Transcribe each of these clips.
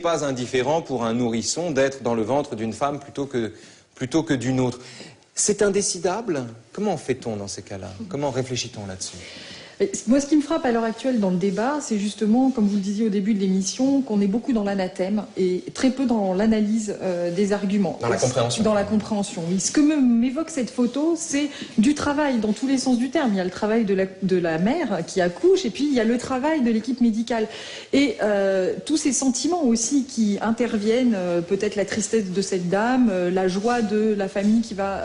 pas indifférent pour un nourrisson d'être dans le ventre d'une femme plutôt que d'une autre. C'est indécidable. Comment fait-on dans ces cas-là? Comment réfléchit-on là-dessus? Moi, ce qui me frappe à l'heure actuelle dans le débat, c'est justement, comme vous le disiez au début de l'émission, qu'on est beaucoup dans l'anathème et très peu dans l'analyse des arguments. Dans la compréhension. Dans la compréhension, oui. Ce que m'évoque cette photo, c'est du travail dans tous les sens du terme. Il y a le travail de la mère qui accouche et puis il y a le travail de l'équipe médicale. Et tous ces sentiments aussi qui interviennent, peut-être la tristesse de cette dame, la joie de la famille qui va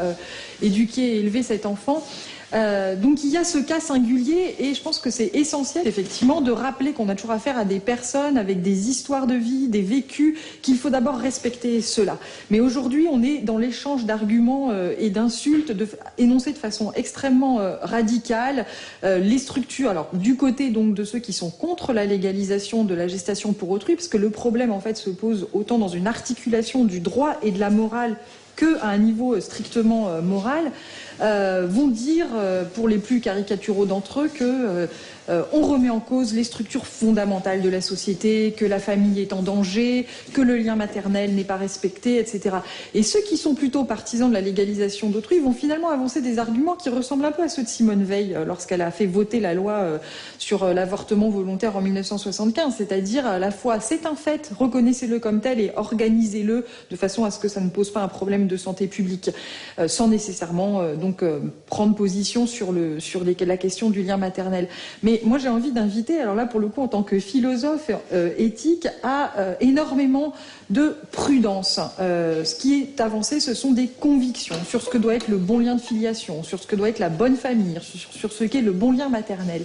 éduquer et élever cet enfant. Donc il y a ce cas singulier et je pense que c'est essentiel effectivement de rappeler qu'on a toujours affaire à des personnes avec des histoires de vie, des vécus, qu'il faut d'abord respecter cela. Mais aujourd'hui on est dans l'échange d'arguments et d'insultes énoncés de façon extrêmement radicale. Les structures, alors du côté donc de ceux qui sont contre la légalisation de la gestation pour autrui, parce que le problème en fait se pose autant dans une articulation du droit et de la morale qu'à un niveau strictement moral, vont dire, pour les plus caricaturaux d'entre eux, que on remet en cause les structures fondamentales de la société, que la famille est en danger, que le lien maternel n'est pas respecté, etc. Et ceux qui sont plutôt partisans de la légalisation d'autrui vont finalement avancer des arguments qui ressemblent un peu à ceux de Simone Veil lorsqu'elle a fait voter la loi sur l'avortement volontaire en 1975, c'est-à-dire à la fois c'est un fait, reconnaissez-le comme tel et organisez-le de façon à ce que ça ne pose pas un problème de santé publique, sans nécessairement prendre position sur la question du lien maternel. Mais moi j'ai envie d'inviter, alors là pour le coup en tant que philosophe éthique, à énormément de prudence. Ce qui est avancé, ce sont des convictions sur ce que doit être le bon lien de filiation, sur ce que doit être la bonne famille, sur ce qu'est le bon lien maternel.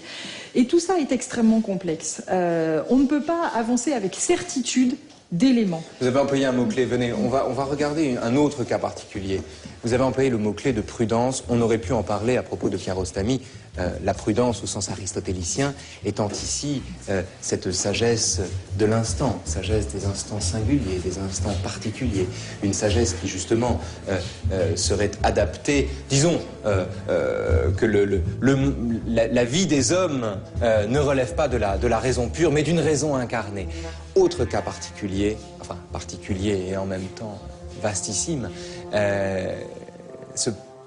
Et tout ça est extrêmement complexe. On ne peut pas avancer avec certitude d'éléments. Vous avez employé un mot-clé, venez, on va regarder un autre cas particulier. Vous avez employé le mot-clé de prudence, on aurait pu en parler à propos de Kiarostami, la prudence au sens aristotélicien étant ici cette sagesse de l'instant, sagesse des instants singuliers, des instants particuliers, une sagesse qui justement serait adaptée, disons que la vie des hommes ne relève pas de la raison pure, mais d'une raison incarnée. Autre cas particulier, enfin particulier et en même temps vastissime,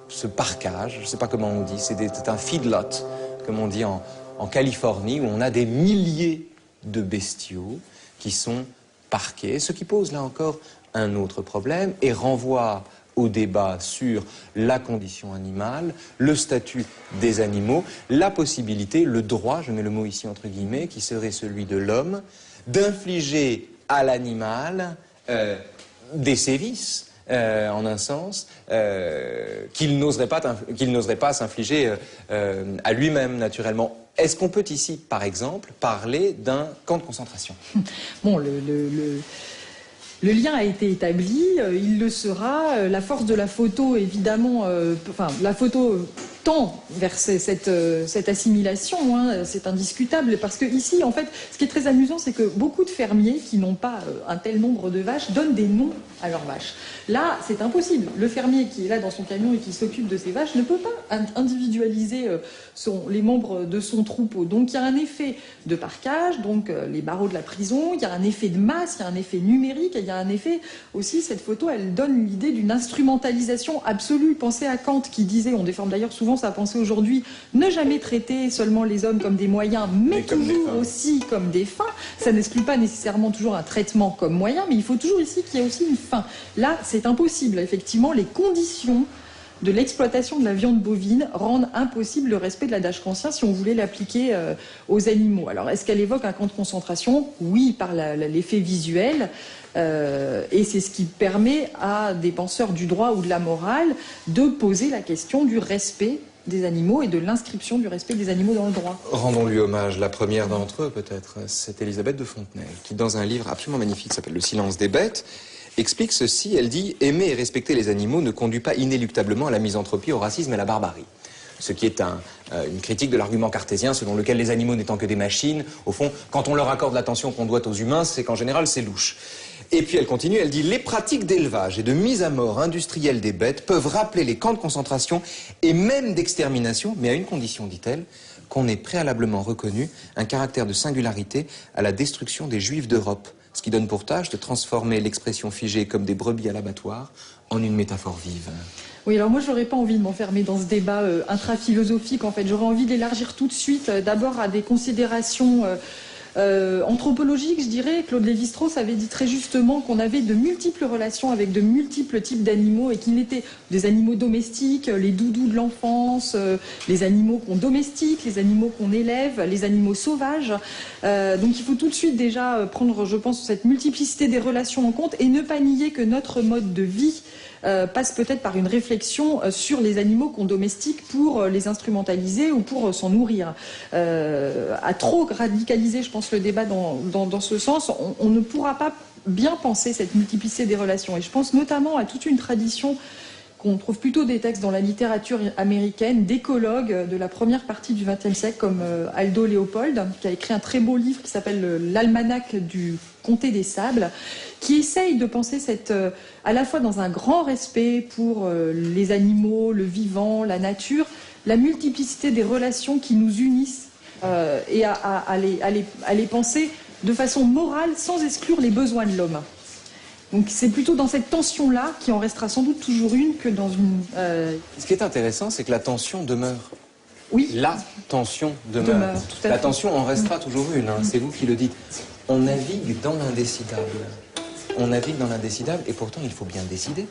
ce parcage, je ne sais pas comment on dit, c'est un feedlot, comme on dit en Californie, où on a des milliers de bestiaux qui sont parqués, ce qui pose là encore un autre problème et renvoie au débat sur la condition animale, le statut des animaux, la possibilité, le droit, je mets le mot ici entre guillemets, qui serait celui de l'homme, d'infliger à l'animal des sévices, en un sens, qu'il n'oserait pas s'infliger à lui-même, naturellement. Est-ce qu'on peut ici, par exemple, parler d'un camp de concentration? Bon, le lien a été établi, il le sera. La force de la photo, évidemment, la photo tend vers cette assimilation, hein, c'est indiscutable, parce que ici, en fait, ce qui est très amusant, c'est que beaucoup de fermiers qui n'ont pas un tel nombre de vaches donnent des noms à leurs vaches. Là, c'est impossible. Le fermier qui est là dans son camion et qui s'occupe de ses vaches ne peut pas individualiser les membres de son troupeau. Donc, il y a un effet de parquage, donc les barreaux de la prison, il y a un effet de masse, il y a un effet numérique, et il y a un effet aussi, cette photo, elle donne l'idée d'une instrumentalisation absolue. Pensez à Kant qui disait, on déforme d'ailleurs souvent sa pensée aujourd'hui, ne jamais traiter seulement les hommes comme des moyens, mais toujours aussi comme des fins. Ça n'exclut pas nécessairement toujours un traitement comme moyen, mais il faut toujours ici qu'il y ait aussi une fin. Là, c'est impossible. Effectivement, les conditions de l'exploitation de la viande bovine rendent impossible le respect de l'adage kantien si on voulait l'appliquer aux animaux. Alors, est-ce qu'elle évoque un camp de concentration? Oui, par l'effet visuel. Et c'est ce qui permet à des penseurs du droit ou de la morale de poser la question du respect des animaux et de l'inscription du respect des animaux dans le droit. Rendons-lui hommage. La première d'entre eux, peut-être, c'est Elisabeth de Fontenay, qui, dans un livre absolument magnifique qui s'appelle « Le silence des bêtes », explique ceci. Elle dit « Aimer et respecter les animaux ne conduit pas inéluctablement à la misanthropie, au racisme et à la barbarie ». Ce qui est une critique de l'argument cartésien selon lequel les animaux n'étant que des machines, au fond, quand on leur accorde l'attention qu'on doit aux humains, c'est qu'en général c'est louche. Et puis elle continue, elle dit « Les pratiques d'élevage et de mise à mort industrielle des bêtes peuvent rappeler les camps de concentration et même d'extermination, mais à une condition, dit-elle, qu'on ait préalablement reconnu un caractère de singularité à la destruction des Juifs d'Europe. ce qui donne pour tâche de transformer l'expression figée comme des brebis à l'abattoir en une métaphore vive. Oui, alors moi, j'aurais pas envie de m'enfermer dans ce débat intra-philosophique, en fait. J'aurais envie d'élargir tout de suite, d'abord à des considérations anthropologiques, je dirais. Claude Lévi-Strauss avait dit très justement qu'on avait de multiples relations avec de multiples types d'animaux et qu'il était des animaux domestiques, les doudous de l'enfance, les animaux qu'on domestique, les animaux qu'on élève, les animaux sauvages. Donc il faut tout de suite déjà prendre, je pense, cette multiplicité des relations en compte et ne pas nier que notre mode de vie passe peut-être par une réflexion sur les animaux qu'on domestique pour les instrumentaliser ou pour s'en nourrir. À trop radicaliser, je pense, le débat dans ce sens, on ne pourra pas bien penser cette multiplicité des relations. Et je pense notamment à toute une tradition qu'on trouve plutôt des textes dans la littérature américaine, d'écologues de la première partie du XXe siècle, comme Aldo Leopold, qui a écrit un très beau livre qui s'appelle l'Almanach du Comté des Sables, qui essaye de penser à la fois dans un grand respect pour les animaux, le vivant, la nature, la multiplicité des relations qui nous unissent et à les penser de façon morale sans exclure les besoins de l'homme. Donc c'est plutôt dans cette tension-là, qui en restera sans doute toujours une, que dans une... Ce qui est intéressant, c'est que la tension demeure. Oui. La tension demeure. Tout à La fait. tension en restera toujours une, hein. C'est vous qui le dites. On navigue dans l'indécidable. On navigue dans l'indécidable et pourtant il faut bien décider.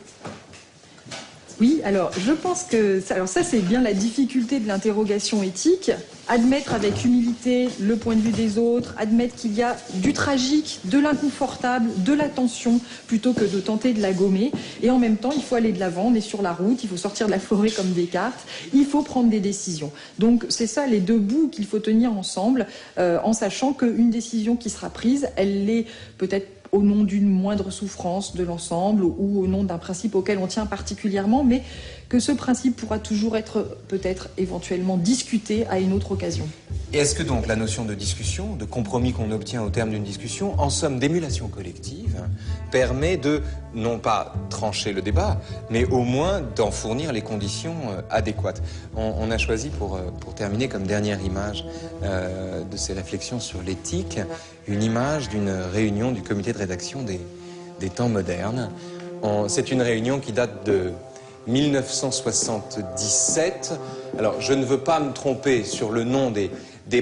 Oui, alors je pense que ça c'est bien la difficulté de l'interrogation éthique, admettre avec humilité le point de vue des autres, admettre qu'il y a du tragique, de l'inconfortable, de la tension, plutôt que de tenter de la gommer. Et en même temps, il faut aller de l'avant, on est sur la route, il faut sortir de la forêt comme Descartes, il faut prendre des décisions. Donc c'est ça les deux bouts qu'il faut tenir ensemble, en sachant qu'une décision qui sera prise, elle l'est peut-être au nom d'une moindre souffrance de l'ensemble ou au nom d'un principe auquel on tient particulièrement, mais que ce principe pourra toujours être peut-être éventuellement discuté à une autre occasion. Et est-ce que donc la notion de discussion, de compromis qu'on obtient au terme d'une discussion, en somme d'émulation collective, permet de, non pas trancher le débat, mais au moins d'en fournir les conditions adéquates? On a choisi pour terminer comme dernière image de ces réflexions sur l'éthique, une image d'une réunion du comité de rédaction des temps modernes. C'est une réunion qui date de 1977. Alors, je ne veux pas me tromper sur le nom des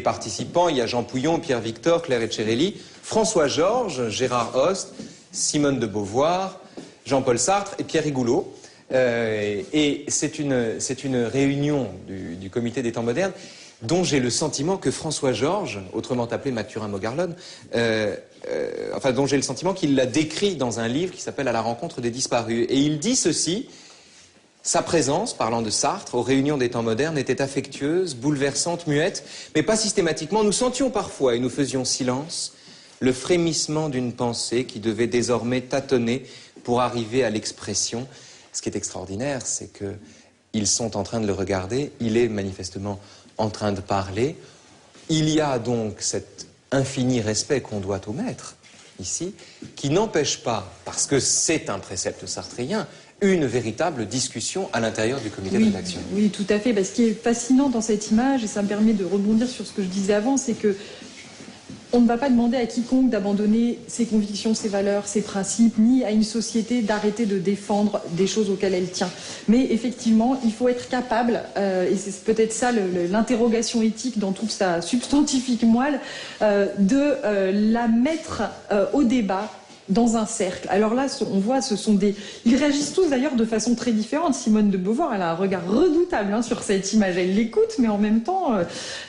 participants. Il y a Jean Pouillon, Pierre Victor, Claire Etcherelli, François Georges, Gérard Host, Simone de Beauvoir, Jean-Paul Sartre et Pierre Rigoulot. Et c'est une réunion du comité des temps modernes dont j'ai le sentiment que François Georges, autrement appelé Mathurin Mogarlone, dont j'ai le sentiment qu'il l'a décrit dans un livre qui s'appelle « À la rencontre des disparus ». Et il dit ceci: sa présence, parlant de Sartre, aux réunions des temps modernes, était affectueuse, bouleversante, muette, mais pas systématiquement. Nous sentions parfois, et nous faisions silence, le frémissement d'une pensée qui devait désormais tâtonner pour arriver à l'expression. Ce qui est extraordinaire, c'est qu'ils sont en train de le regarder, il est manifestement en train de parler. Il y a donc cet infini respect qu'on doit au maître, ici, qui n'empêche pas, parce que c'est un précepte sartrien, une véritable discussion à l'intérieur du comité de rédaction. Oui, tout à fait. Ce qui est fascinant dans cette image, et ça me permet de rebondir sur ce que je disais avant, c'est que on ne va pas demander à quiconque d'abandonner ses convictions, ses valeurs, ses principes, ni à une société d'arrêter de défendre des choses auxquelles elle tient. Mais effectivement, il faut être capable, et c'est peut-être ça l'interrogation éthique dans toute sa substantifique moelle, de la mettre au débat dans un cercle. Alors là, on voit, ils réagissent tous d'ailleurs de façon très différente. Simone de Beauvoir, elle a un regard redoutable sur cette image. Elle l'écoute, mais en même temps,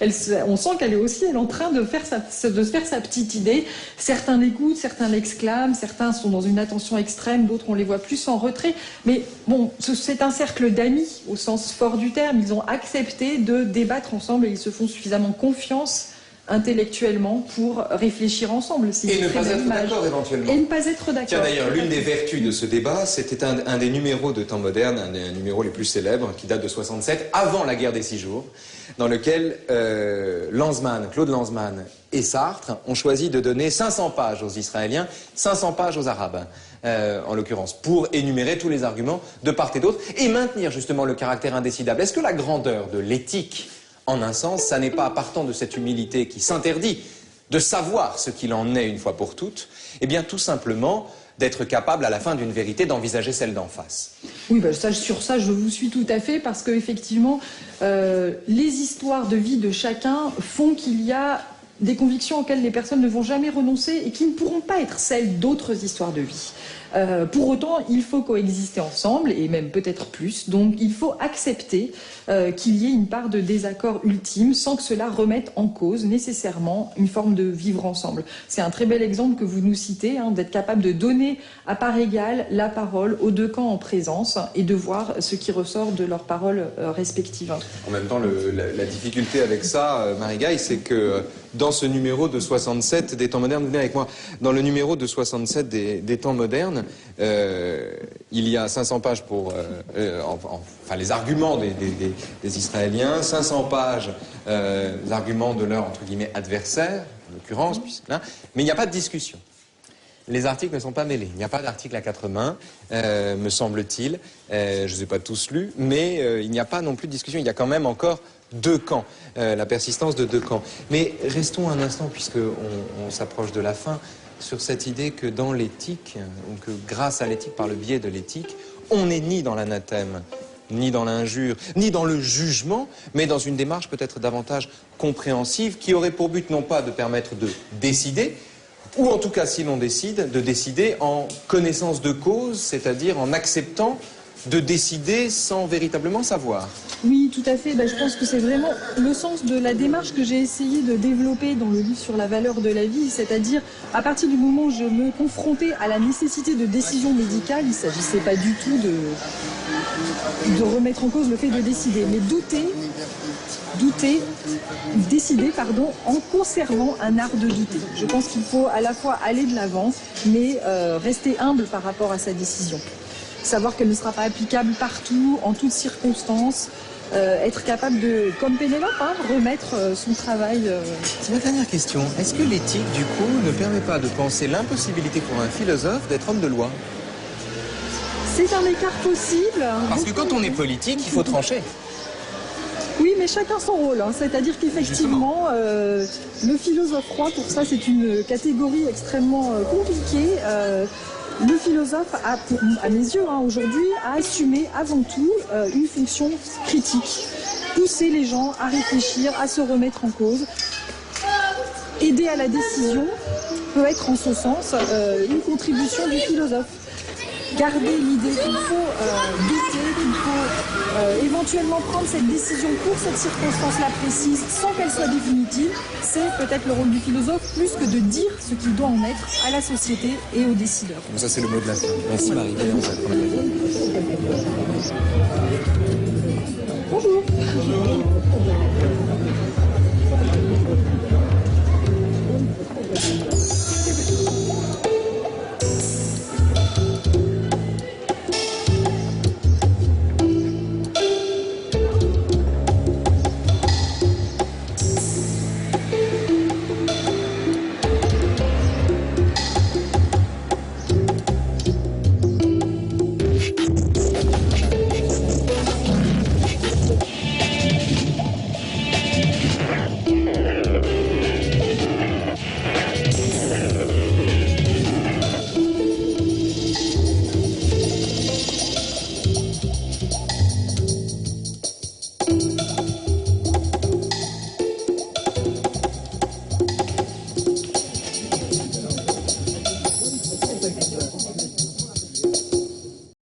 on sent qu'elle est aussi en train de se faire sa petite idée. Certains l'écoutent, certains l'exclament, certains sont dans une attention extrême, d'autres on les voit plus en retrait. Mais bon, c'est un cercle d'amis au sens fort du terme. Ils ont accepté de débattre ensemble et ils se font suffisamment confiance intellectuellement pour réfléchir ensemble. Et ne pas être d'accord éventuellement. Et ne pas être d'accord. Tiens, d'ailleurs, l'une des vertus de ce débat, c'était un des numéros de Temps moderne, un des numéros les plus célèbres, qui date de 67, avant la guerre des 6 jours, dans lequel Claude Lanzmann et Sartre ont choisi de donner 500 pages aux Israéliens, 500 pages aux Arabes, en l'occurrence, pour énumérer tous les arguments de part et d'autre, et maintenir justement le caractère indécidable. Est-ce que la grandeur de l'éthique, en un sens, ça n'est pas partant de cette humilité qui s'interdit de savoir ce qu'il en est une fois pour toutes, eh bien tout simplement d'être capable à la fin d'une vérité d'envisager celle d'en face. Oui, bah sur ça, je vous suis tout à fait, parce qu'effectivement, les histoires de vie de chacun font qu'il y a des convictions auxquelles les personnes ne vont jamais renoncer et qui ne pourront pas être celles d'autres histoires de vie. Pour autant, il faut coexister ensemble, et même peut-être plus. Donc il faut accepter qu'il y ait une part de désaccord ultime sans que cela remette en cause nécessairement une forme de vivre ensemble. C'est un très bel exemple que vous nous citez, hein, d'être capable de donner à part égale la parole aux deux camps en présence et de voir ce qui ressort de leurs paroles respectives. En même temps, la difficulté avec ça, Marie-Gaille, c'est que dans ce numéro de 67 des temps modernes, venez avec moi, dans le numéro de 67 des temps modernes, il y a 500 pages pour enfin, les arguments des Israéliens, 500 pages l'argument de leur, entre guillemets, adversaire, en l'occurrence, mais il n'y a pas de discussion. Les articles ne sont pas mêlés. Il n'y a pas d'article à quatre mains, me semble-t-il. Je ne les ai pas tous lus, mais il n'y a pas non plus de discussion. Il y a quand même encore deux camps, la persistance de deux camps. Mais restons un instant, puisqu'on s'approche de la fin, sur cette idée que dans l'éthique, ou que grâce à l'éthique, par le biais de l'éthique, on n'est ni dans l'anathème, ni dans l'injure, ni dans le jugement, mais dans une démarche peut-être davantage compréhensive, qui aurait pour but non pas de permettre de décider, ou en tout cas, si l'on décide, de décider en connaissance de cause, c'est-à-dire en acceptant de décider sans véritablement savoir. Oui, tout à fait. Je pense que c'est vraiment le sens de la démarche que j'ai essayé de développer dans le livre sur la valeur de la vie, c'est-à-dire à partir du moment où je me confrontais à la nécessité de décision médicale, il ne s'agissait pas du tout de remettre en cause le fait de décider, mais décider, en conservant un art de douter. Je pense qu'il faut à la fois aller de l'avant, mais rester humble par rapport à sa décision. Savoir qu'elle ne sera pas applicable partout, en toutes circonstances, être capable de, comme Pénélope, remettre son travail. C'est ma dernière question. Est-ce que l'éthique, du coup, ne permet pas de penser l'impossibilité pour un philosophe d'être homme de loi? C'est un écart possible. Parce que quand on est politique, il faut trancher. Oui, mais chacun son rôle. C'est-à-dire qu'effectivement, le philosophe roi, pour ça, c'est une catégorie extrêmement compliquée. Le philosophe a, à mes yeux, aujourd'hui, a assumé avant tout une fonction critique. Pousser les gens à réfléchir, à se remettre en cause. Aider à la décision peut être en ce sens une contribution du philosophe. Garder l'idée qu'il faut douter, qu'il faut éventuellement prendre cette décision pour cette circonstance-là précise sans qu'elle soit définitive, c'est peut-être le rôle du philosophe plus que de dire ce qu'il doit en être à la société et aux décideurs. Donc ça c'est le mot de la fin. Merci Marie. Bonjour.